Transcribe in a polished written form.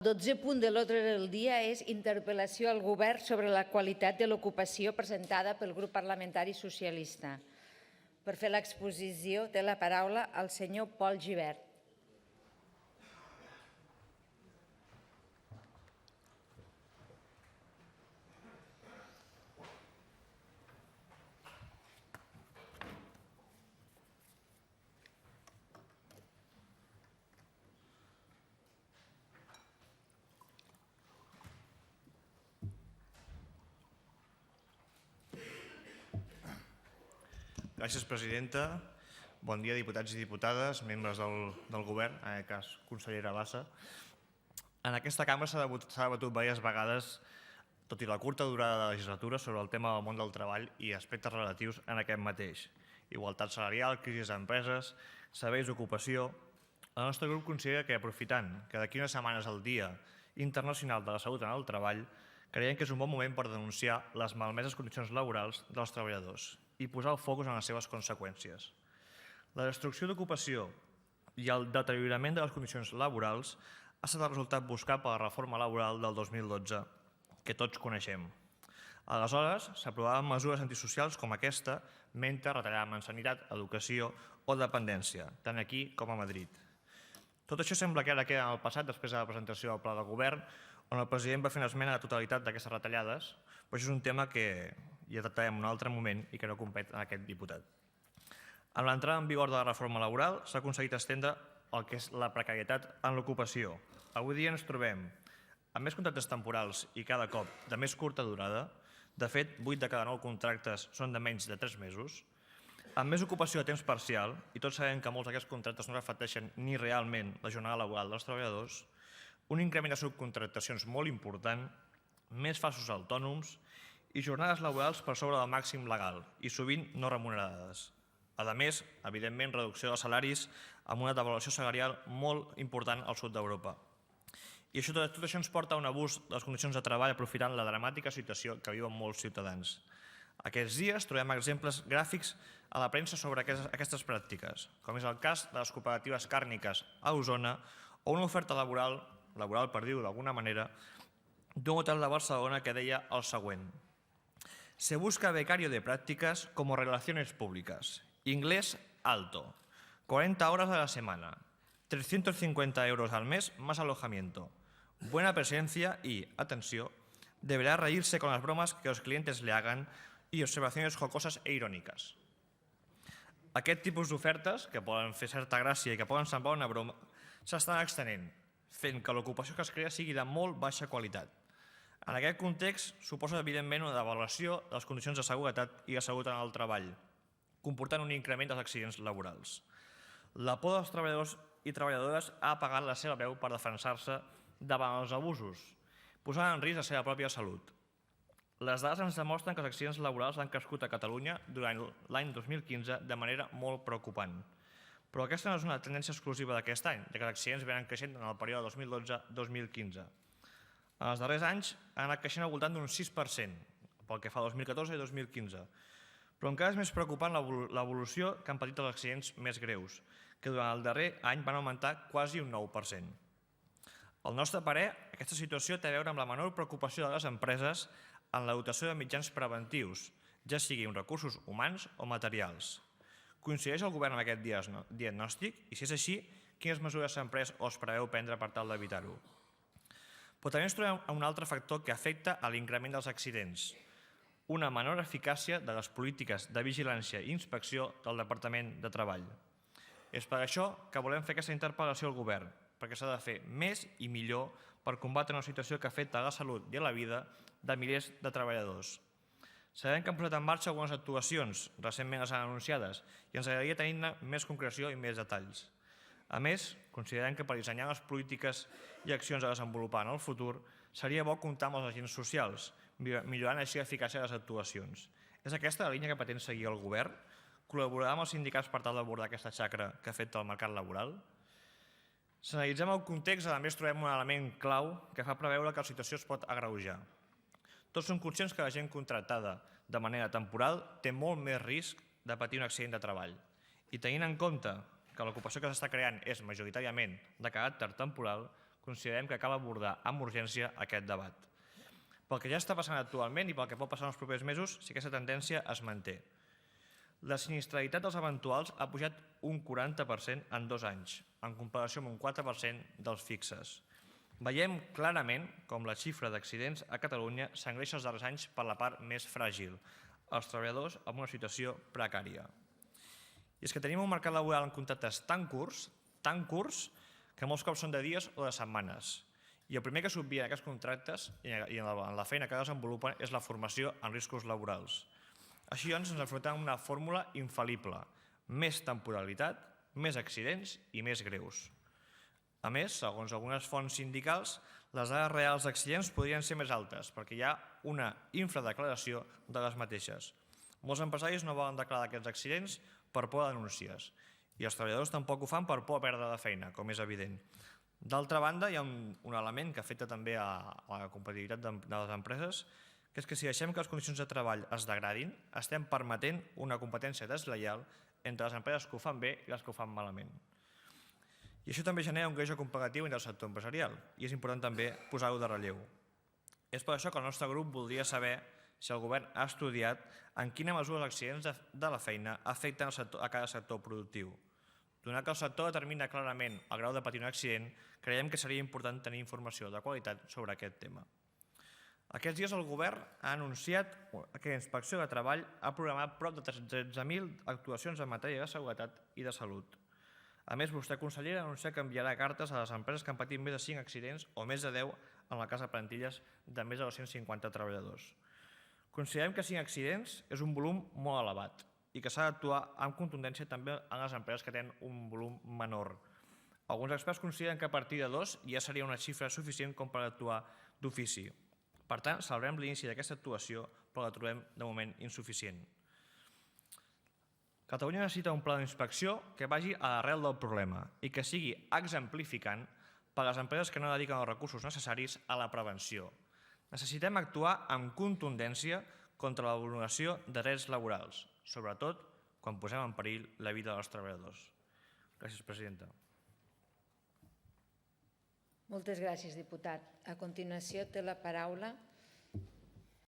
El 12 punt de l'ordre del dia és interpel·lació al govern sobre la qualitat de l'ocupació presentada pel grup parlamentari socialista. Per fer l'exposició té la paraula el senyor Pol Gibert. Gràcies, presidenta. Bon dia, diputats i diputades, membres del govern, en aquest cas, consellera Bassa. En aquesta cambra s'ha debatut diverses vegades, tot i la curta durada de la legislatura, sobre el tema del món del treball i aspectes relatius en aquest mateix. Igualtat salarial, crisi d'empreses, serveis d'ocupació. El nostre grup considera que, aprofitant que d'aquí unes setmanes el Dia Internacional de la Salut en el Treball, creiem que és un bon moment per denunciar les malmeses condicions laborals dels treballadors i posar el focus en les seves conseqüències. La destrucció d'ocupació i el deteriorament de les condicions laborals ha estat el resultat buscat per la reforma laboral del 2012, que tots coneixem. Aleshores, s'aprovaven mesures antisocials com aquesta mentre retallàvem en sanitat, educació o dependència, tant aquí com a Madrid. Tot això sembla que ara queda en el passat després de la presentació del pla de govern, on el president va fer una esmena a la totalitat d'aquestes retallades, però això és un tema que ja tractarem en un altre moment i que no compet en aquest diputat. Amb l'entrada en vigor de la reforma laboral s'ha aconseguit estendre el que és la precarietat en l'ocupació. Avui dia ens trobem amb més contractes temporals i cada cop de més curta durada. De fet, 8 de cada 9 contractes són de menys de 3 mesos. Amb més ocupació a temps parcial, i tots sabem que molts d'aquests contractes no reflecteixen ni realment la jornada laboral dels treballadors, un increment de subcontractacions molt important, més falsos autònoms i jornades laborals per sobre del màxim legal i sovint no remunerades. A més, evidentment, reducció dels salaris amb una devaluació salarial molt important al sud d'Europa. I tot això ens porta a un abús de les condicions de treball aprofitant la dramàtica situació que viuen molts ciutadans. Aquests dies trobem exemples gràfics a la premsa sobre aquestes pràctiques, com és el cas de les cooperatives càrniques a Osona o una oferta laboral per dir-ho d'alguna manera, d'un hotel de Barcelona que deia el següent: se busca becario de prácticas como relaciones públicas. Inglés alto, 40 horas a la semana, 350 euros al mes más alojamiento, buena presencia y, atención, deberá reírse con las bromas que los clientes le hagan y observaciones jocosas e irónicas. Aquest tipus d'ofertes, que poden fer certa gràcia i que poden semblar una broma, s'estan extenent, fent que l'ocupació que es crea sigui de molt baixa qualitat. En aquest context, suposa evidentment una devaluació de les condicions de seguretat i de salut en el treball, comportant un increment dels accidents laborals. La por dels treballadors i treballadores ha apagat la seva veu per defensar-se davant els abusos, posant en risc la seva pròpia salut. Les dades ens demostren que els accidents laborals han crescut a Catalunya durant l'any 2015 de manera molt preocupant. Però aquesta no és una tendència exclusiva d'aquest any, ja que els accidents venen creixent en el període 2012-2015. En els darrers anys han anat creixent al voltant d'un 6%, pel que fa a 2014 i 2015. Però encara és més preocupant l'evolució que han patit els accidents més greus, que durant el darrer any van augmentar quasi un 9%. Al nostre parer, aquesta situació té a veure amb la menor preocupació de les empreses en la dotació de mitjans preventius, ja siguin recursos humans o materials. Coincideix el govern amb aquest diagnòstic? I si és així, quines mesures s'han pres o es preveu prendre per tal d'evitar-ho? Però també ens trobem un altre factor que afecta a l'increment dels accidents: una menor eficàcia de les polítiques de vigilància i inspecció del Departament de Treball. És per això que volem fer aquesta interpel·lació al govern, perquè s'ha de fer més i millor per combatre una situació que afecta la salut i la vida de milers de treballadors. Sabem que han posat en marxa algunes actuacions, recentment les han anunciades, i ens agradaria tenir-ne més concreció i més detalls. A més, considerem que per dissenyar les polítiques i accions a desenvolupar en el futur seria bo comptar amb els agents socials, millorant així l'eficàcia de les actuacions. És aquesta la línia que pretén seguir el govern? Col·laborarà amb els sindicats per tal d'abordar aquesta xacra que afecta el mercat laboral? Si analitzem el context, a més trobem un element clau que fa preveure que la situació es pot agreujar. Tots som conscients que la gent contractada de manera temporal té molt més risc de patir un accident de treball. I tenint en compte que l'ocupació que s'està creant és majoritàriament de caràcter temporal, considerem que cal abordar amb urgència aquest debat. Pel que ja està passant actualment i pel que pot passar en els propers mesos, si aquesta tendència es manté. La sinistralitat dels eventuals ha pujat un 40% en 2 anys, en comparació amb un 4% dels fixes. Veiem clarament com la xifra d'accidents a Catalunya s'engreixa els darrers anys per la part més fràgil, els treballadors en una situació precària. I és que tenim un mercat laboral en contractes tan curts, que molts cops són de dies o de setmanes. I el primer que s'obvia en aquests contractes i en la feina que desenvolupen és la formació en riscos laborals. Així doncs, ens enfrontem a una fórmula infal·lible: més temporalitat, més accidents i més greus. A més, segons algunes fonts sindicals, les dades reals d'accidents podrien ser més altes perquè hi ha una infradeclaració de les mateixes. Molts empresaris no volen declarar aquests accidents per por a denúncies i els treballadors tampoc ho fan per por a perdre la feina, com és evident. D'altra banda, hi ha un element que afecta també a la competitivitat de les empreses, que és que si deixem que les condicions de treball es degradin, estem permetent una competència deslleial entre les empreses que ho fan bé i les que ho fan malament. I això també genera un greuge comparatiu entre el sector empresarial i és important també posar-ho de relleu. És per això que el nostre grup voldria saber si el govern ha estudiat en quina mesura els accidents de la feina afecten a cada sector productiu. Donat que el sector determina clarament el grau de patir un accident, creiem que seria important tenir informació de qualitat sobre aquest tema. Aquests dies el govern ha anunciat que la Inspecció de Treball ha programat prop de 13.000 actuacions en matèria de seguretat i de salut. A més, vostè, conseller, ha anunciat que enviarà cartes a les empreses que han patit més de 5 accidents o més de 10 en la cas de plantilles de més de 250 treballadors. Considerem que 5 accidents és un volum molt elevat i que s'ha d'actuar amb contundència també en les empreses que tenen un volum menor. Alguns experts consideren que a partir de 2 ja seria una xifra suficient com per actuar d'ofici. Per tant, celebrem l'inici d'aquesta actuació, però la trobem de moment insuficient. Catalunya necessita un pla d'inspecció que vagi a l'arrel del problema i que sigui exemplificant per a les empreses que no dediquen els recursos necessaris a la prevenció. Necessitem actuar amb contundència contra la vulneració de drets laborals, sobretot quan posem en perill la vida dels treballadors. Gràcies, presidenta. Moltes gràcies, diputat. A continuació té la paraula